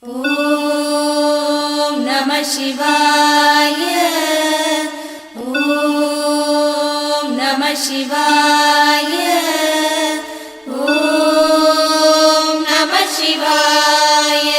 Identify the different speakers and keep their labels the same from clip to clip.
Speaker 1: ஓம் நம சிவாய. ஓம் நம சிவாய. ஓம் நம சிவாய.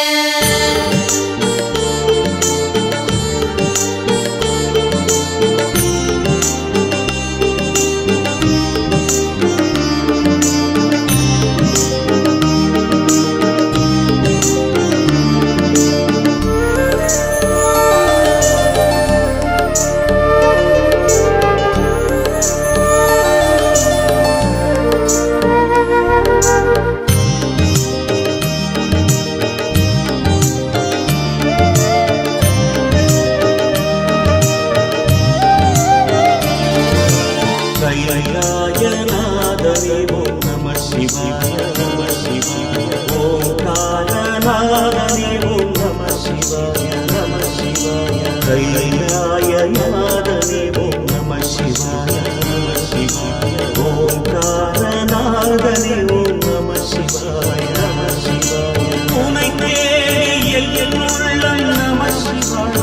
Speaker 2: கைலாயநாதனே ஓம் நம சிவாய நம சிவாய. ஓங்காரநாதனே ஓம் நம சிவாய நம சிவாய. கைலாயநாதனே ஓம் நம சிவாய நம சிவாய. ஓங்காரநாதனே ஓம் நம சிவாய நம சிவாய. உனை தேடி என் உள்ளம் நம சிவாய.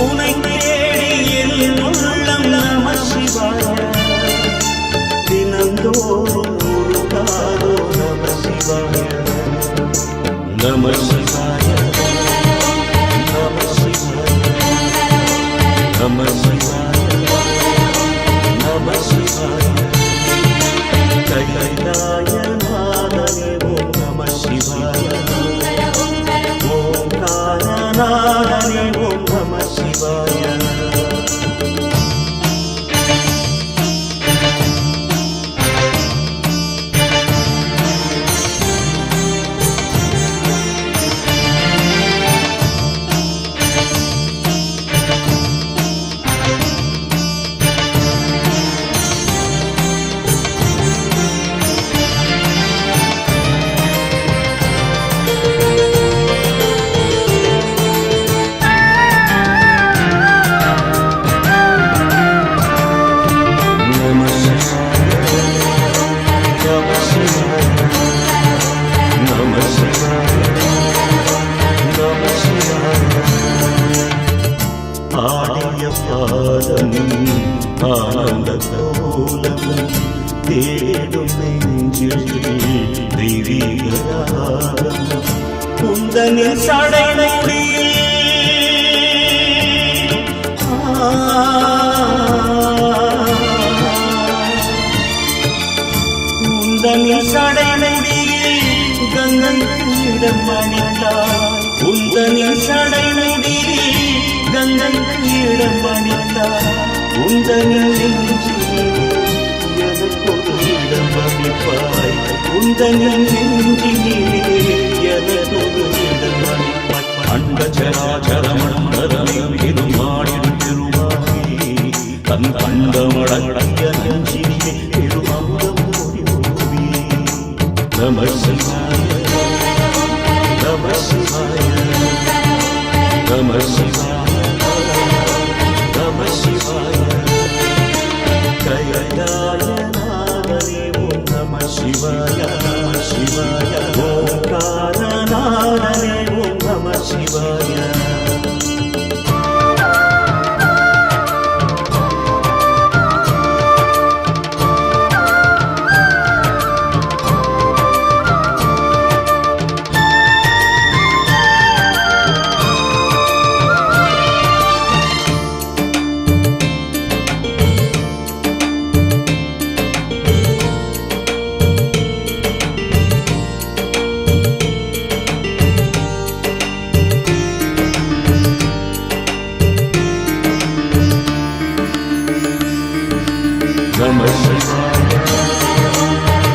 Speaker 2: உனை தேடி என் உள்ளம் நம சிவாய. தினந்தோறும் உருகாதோ நம சிவாய நம சிவாய நம சிவாய நம சிவாய நம சிவாய. கைலாயநாதனே ஓம் நம சிவாய. ஓங்காரநாதனே ஓம் நம சிவாய. ஆடிய பாதம் ஆனந்த கோலம் தேடும் நெஞ்சில் தெய்வீகராகம் குந்தனின் சடைமுடியில் குந்தனின் சடைமுடியில் கங்கையிடம் அணிந்தார். குந்தனின் சடைமுடியில் கங்கையிடம் அணிந்தார். உந்தனின் நெஞ்சில் எனக்கொரு இடம் அமைப்பாய். உந்தனின் நெஞ்சிலே எனக்கொரு இடம் அமைப்பாய். அண்டச்சராச்சரமண்டலமே பெருமாளின் திருவாகி தன் கண்டமடங்கிய நெஞ்சிலே பெருமந்தம் பொழிவோவி. நம சிவாய நம சிவாய நம சிவாய நம சிவாய. கைலாயநாதனே ஓம் நம சிவாய நம சிவாய. ஓங்காரநாதனே ஓம் நம சிவாய. நம சிவாய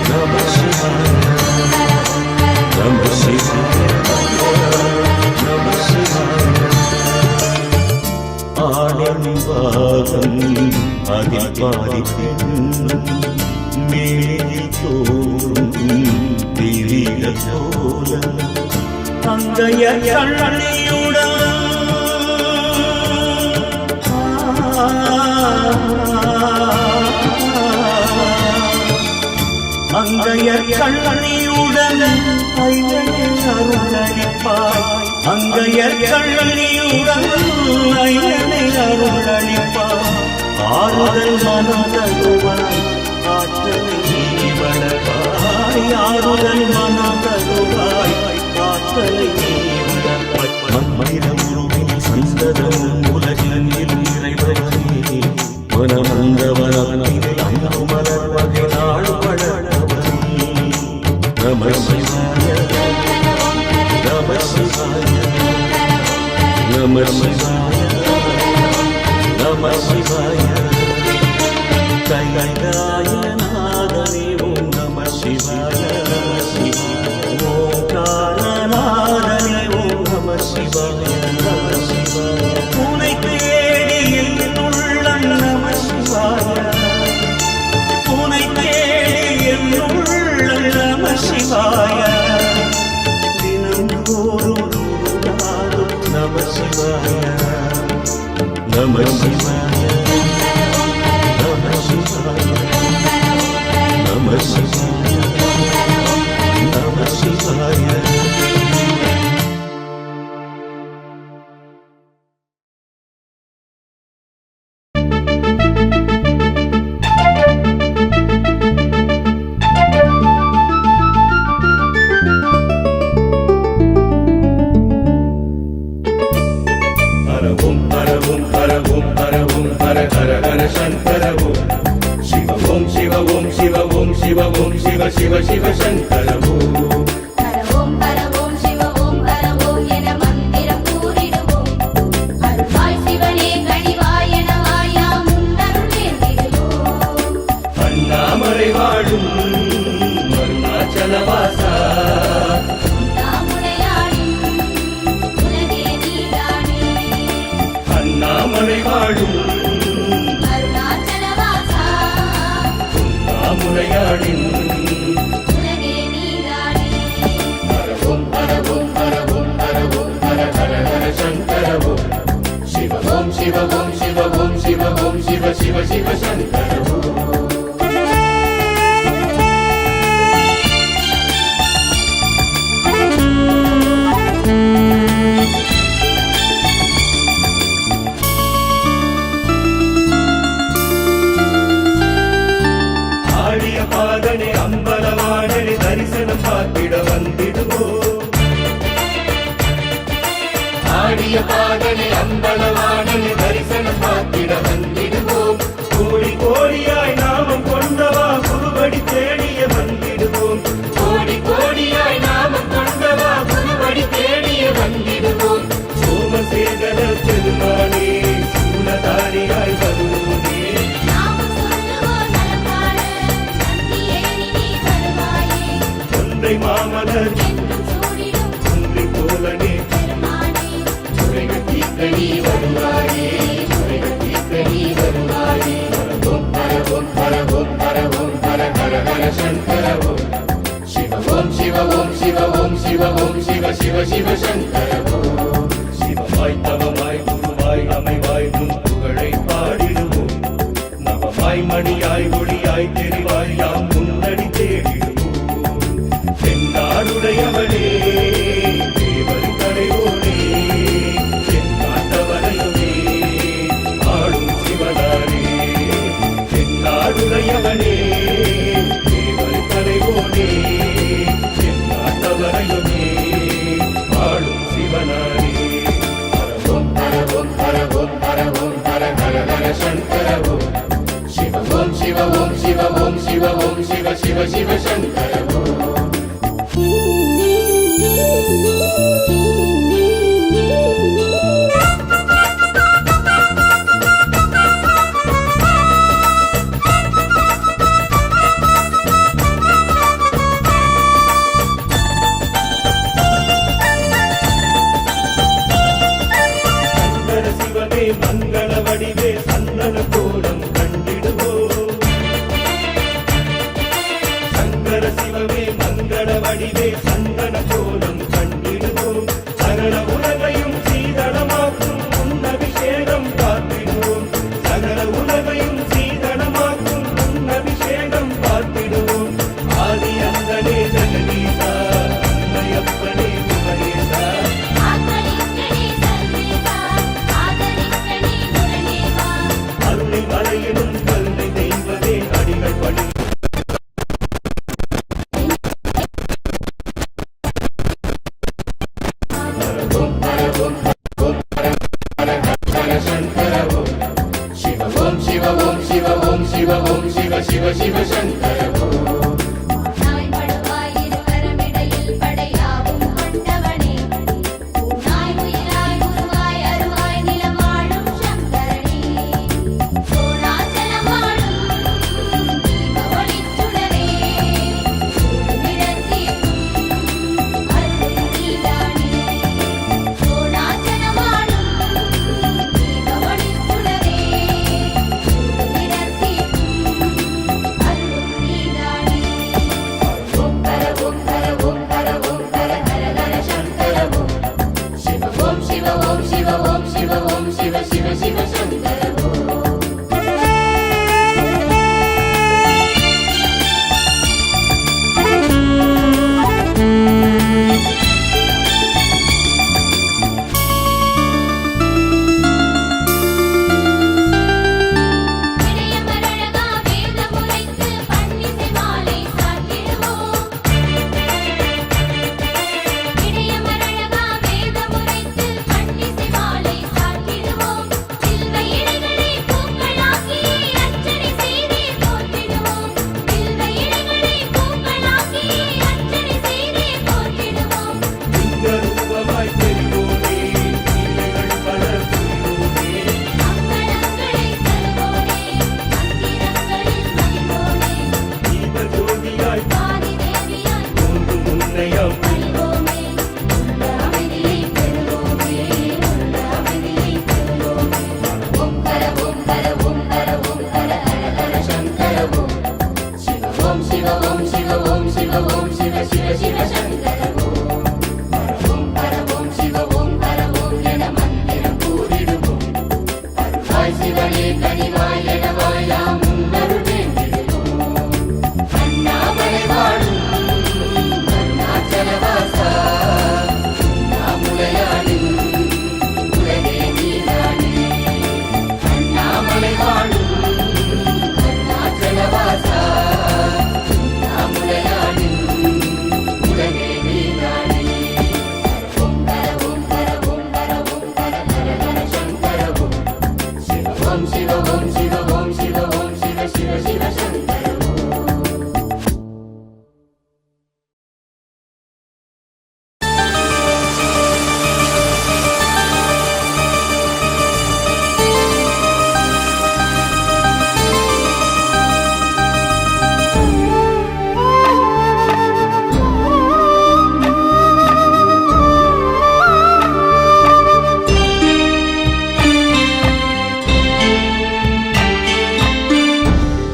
Speaker 2: நம சிவாய நம சிவாய நம சிவாய. ஆடம்பாகம் அதில் பாதி பெண்ணும் மேலில் தோறும் தெய்வீக கோலம் அங்கைய கண்ணியுடன் மங்கையர் கண்ணியுடன் கைகளில் அருளளித்த அளிப்பாய் அங்கையர் கண்ணியுடன் ஐயனை அருளளிப்பாய் ஆறுதல் மனம் தருவாய் ஆற்றலை நீ வளர்ப்பாய் ஆறுதல் மனம் தருவாய் ஆற்றலை நீ வளர்ப்பாய் மந்திரம் சந்ததம் உலகில் நிறைவரே மனமந்தவனில் அங்கு மலர்வகை நாள் வளர்வரே நம சிவாய நம சிவாய நம சிவாய நம சிவாய கைலாயநாதனே ஓம் நம சிவாய ஓங்காரநாதனே ஓம் நம சிவாய நம சிவாய உனை தேடி என் உள்ளம் நம சிவாய உனை தேடி என் உள்ளம் நம சிவாய தினந்தோறும் நம சிவாய நம சிவாய நம சிவாய நம சிவாய நம சிவாய
Speaker 3: शिव शिव शंकर
Speaker 1: हर ओम शिव ओम हर ओम என மந்திரம் கூறிடுவோம் அருள்வாய் சிவனே கனிவாய் என வாயாம் உன்னருள் வேண்டிடுவோம்
Speaker 3: அண்ணாமலை வாழும் அருணாச்சல வாசா
Speaker 1: உண்ணாமுலையாடும் உலகே நீதானே
Speaker 3: அண்ணாமலை வாழும்
Speaker 1: அருணாச்சல வாசா
Speaker 3: உண்ணாமுலையாடின் शिव ओम शिव ओम शिव ओम शिव शिव शिव शंकर ஆடிய பாதனை அம்பலவாடனை தரிசனம் பார்த்திட வந்திடுவோம் ஆடிய பாதனை அம்பலவாடனை தரிசனம் பார்த்திட வந்திடுவோம் கோடி கோடியாய் நாமம் கொண்டவா குருவடி தேடிய வந்திடுவோம் கோடி கோடியாய் நாமம் கொண்டவா குருவடி தேடிய வந்திடுவோம் சோமசேகர பெருமானே சூலதாரியாய் வருவோனே
Speaker 1: நாமம் சொல்லுவோம் நலங்காட நந்தியே நீ வருவாயே
Speaker 3: ஒன்றை மாமலர்
Speaker 1: என்றும் சூடிடும்
Speaker 3: ஒன்றை போலனே
Speaker 1: பெருமானே
Speaker 3: முறைகள் தீர்க்க நீ வருவாயே முறைகள் தீர்க்க நீ வருவாயே பரவோம் பரவோம் பரவோம் பரவோம் ஹர ஹர ஹர சங்கர ஓம் சிவ ஓம் சிவ ஓம் சிவ ஓம் சிவ ஓம் சிவ சிவ சிவ சங்கர ஓம் சிவமாய் தவமாய் குருவாய் அமைவாய் முன் புகழை பாடிடுவோம் நவமாய் மணியாய் ஒளியாய் தெரிவாய் யாம் முன்னடி தேடிடுவோம் தென்னாடுடையவனே தேவர் கடையோனே தென்னாட்டவரையுமே ஆளும் சிவனாரே தென்னாடுடையவனே தேவர் கடையோனே தென்னாட்டவரையுமே ஆளும் சிவனாரே பரவோம் பரவோம் பரவோம் பரவோம் ஹர ஹர ஹர சங்கர ஓம் சிவ ஓம் சிவ ஓம் சிவ ஓம் சிவ ஓம் சிவ சிவ சிவ சங்கர ஓம் சங்கர சிவமே மங்கள வடிவே சந்தன கோலம் கண்டிடுவோம் சங்கர சிவ சிவசங்கர ஓம்
Speaker 1: நாய் படுவாய் இருவரமிடையில் படையாவும் கொண்டவனே நாய் உயிராய் உருவாய் அருவாய் நிலமாளும் சங்கரனே சோழாச்சலமாளும் தீப ஒளிச்சுடரே நிறத்தீர்க்கும் அருள் நீதானே சோழாச்சலமாளும் தீப ஒளிச்சுடரே நிறத்தீர்க்கும் அருள் நீதானே
Speaker 3: ஓம் ஹர ஓம் ஹர ஓம் ஹர ஓம் ஹர ஹர ஹர சங்கர ஓம் சிவ ஓம் சிவ ஓம் சிவ ஓம் சிவ ஓம் சிவ சிவ சிவ சங்கர ஓம்
Speaker 1: இடையமரழகா வேதமுரைத்து பன்னிசை மாலை சாற்றிடுவோம் இடையமரழகா வேதமுரைத்து பன்னிசை மாலை சாற்றிடுவோம் சில்வை இடைகளை பூக்களாக்கி அர்ச்சனை செய்தே போற்றிடுவோம் சில்வை இடைகளை பூக்களாக்கி அர்ச்சனை செய்தே போற்றிடுவோம்
Speaker 2: லிங்கரூபமாய் தெரிவோனே லீலைகள் பல புரிவோனே
Speaker 1: அங்கணங்களை தருவோனே அங்கிரங்களில் மகிழ்வோனே
Speaker 2: தீபஜோதியாய்
Speaker 1: ஆதி தேவியாய்
Speaker 2: தோன்றும் உன்னையாம்
Speaker 1: அறிவோமே உள்ள அமைதியை பெறுவோமே உள்ள அமைதியை பெறுவோமே
Speaker 3: ஓம் ஹர ஓம் ஹர ஓம் ஹர ஓம் ஹர ஹர ஹர சங்கர ஓம் சிவ ஓம் சிவ ஓம் சிவ ஓம் சிவ ஓம் சிவ சிவ சிவ சங்கர ஓம் ஹர ஓம் சிவ ஓம் ஹர ஓம் என மந்திரம் கூறிடுவோம் அருள்வாய் சிவனே கனிவாய் என வாயாம் அருள் வேண்டிடுவோம் அண்ணாமலை வாழும் அருணாச்சலவாசா அண்ணாமுலையாளின் உலகே நீதானே அண்ணாமலை வாழும் அருணாச்சலவாசா அண்ணாமுலையாளின் உலகே நீதானே ஓம் ஹர ஓம் ஹர ஓம் ஹர ஓம் ஹர ஹர ஹர சங்கர ஓம் சிவ ஓம் சிவ ஓம் சிவ ஓம் சிவ ஓம் சிவ சிவ சிவ சங்கர ஓம்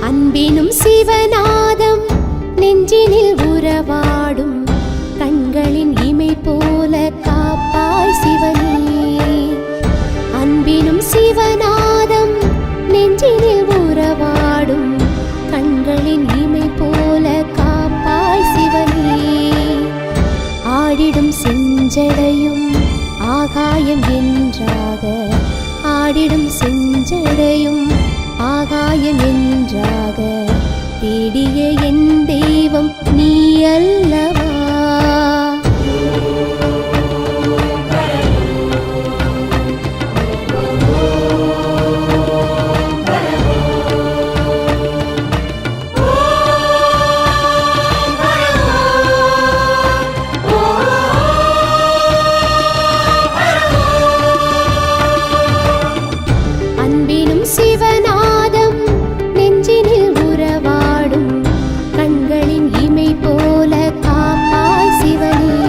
Speaker 4: அன்பினும் சிவநாதம் நெஞ்சினில் உறவாடும் கண்களின் இமை போல காப்பாய் சிவனே அன்பினும் சிவநாதம் நெஞ்சினில் உறவாடும் கண்களின் இமை போல காப்பாய் சிவனே ஆடிடும் செஞ்சடையும் ஆகாயம் என்றாக ஆடிடும் செஞ்சடையும் ஆகாயம் என்றாக தேடிய என் தெய்வம் நீ அல்லவா அன்பினும் சிவநாதம் நெஞ்சினில் உறவாடும் கண்களின் இமை போல காப்பாய் சிவனே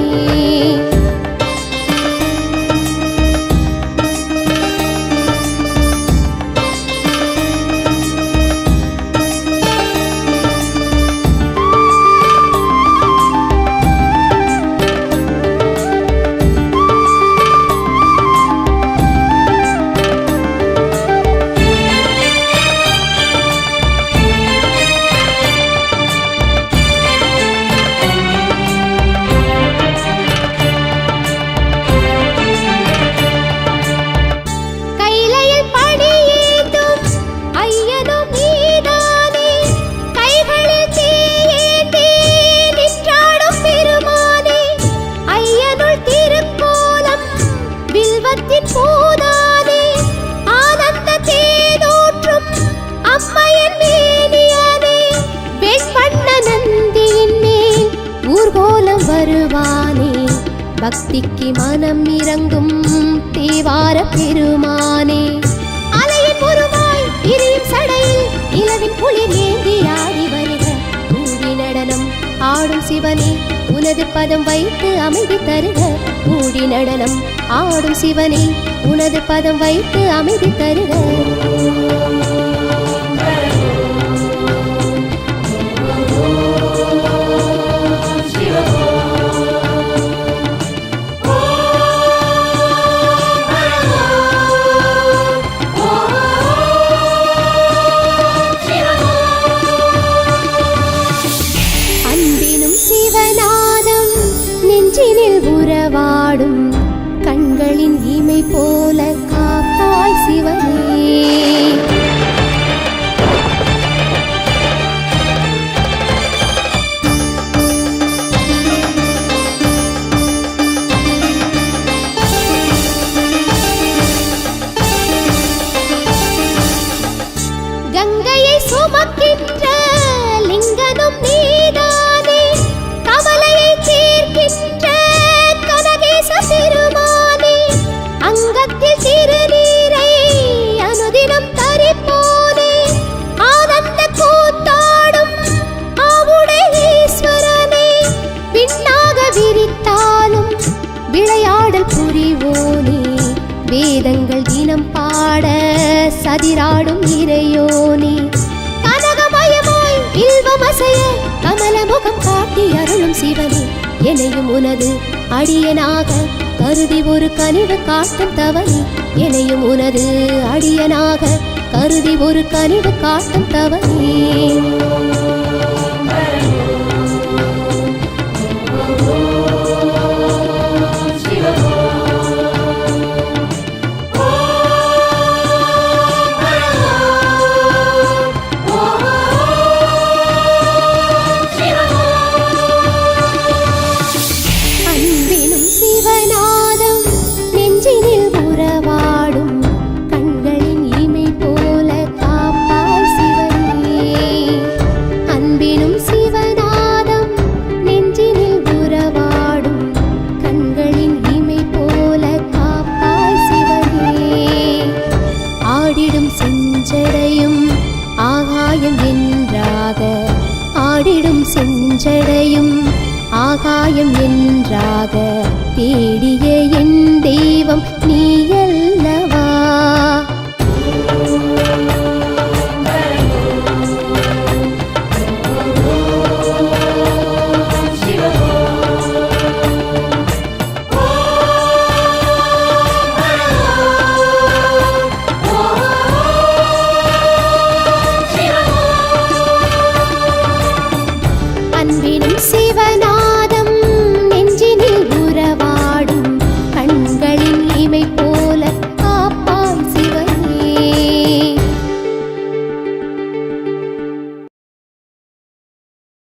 Speaker 4: பகவானே, பக்திக்கு மனம் இறங்கும் தேவார பெருமானே. அலையின் உருவாய் விரியும் சடையில் இளவின் குளிர் ஏந்தி ஆடி வருக. கூடி நடனம் ஆடும் சிவனே, உனது பதம் வைத்து அமைதி தருக. கூடி நடனம் ஆடும் சிவனே, உனது பதம் வைத்து அமைதி தருக. அன்பினும் சிவநாதம் நெஞ்சினில் உறவாடும், கண்களின் இமை போல காப்பாய் சிவனே. கங்கையை சுமக்கின்ற லிங்கனும் நீதானே, கவலையை தீர்க்கின்ற கனகேச பெருமானே. அங்கத்தில் திருநீரை அனுதினம் தரிப்போனே, ஆனந்த கூத்தாடும் ஆவுடை ஈஸ்வரனே. விண்ணாக விரித்தாலும் விளையாடல் புரிவோனே, வேதங்கள் தினம் பாட சதிராடும் இறையோனே. கனகமயமாய் வில்வமசைய கமலமுகம் காட்டி அருளும் சிவனே, எனையும் உனது அடியனாக கருதி ஒரு கனிவு காட்டும் தவனே. எனையும் உனது அடியனாக கருதி ஒரு கனிவு காட்டும் தவனே. அன்பினும் சிவநாதம் நெஞ்சினில் உறவாடும், கண்களின் இமை போல காப்பாய் சிவனே. அன்பினும் சிவநாதம் நெஞ்சினில் உறவாடும், கண்களின் இமை போல காப்பாய் சிவனே. ஆடிடும் செஞ்சடையும் ஆகாயம் என்றாக, ஆடிடும் செஞ்சடையும் ஆகாயம் என்றாக, தேடிய என் தெய்வம் நீ அல்லவா. அன்பினும் சிவனா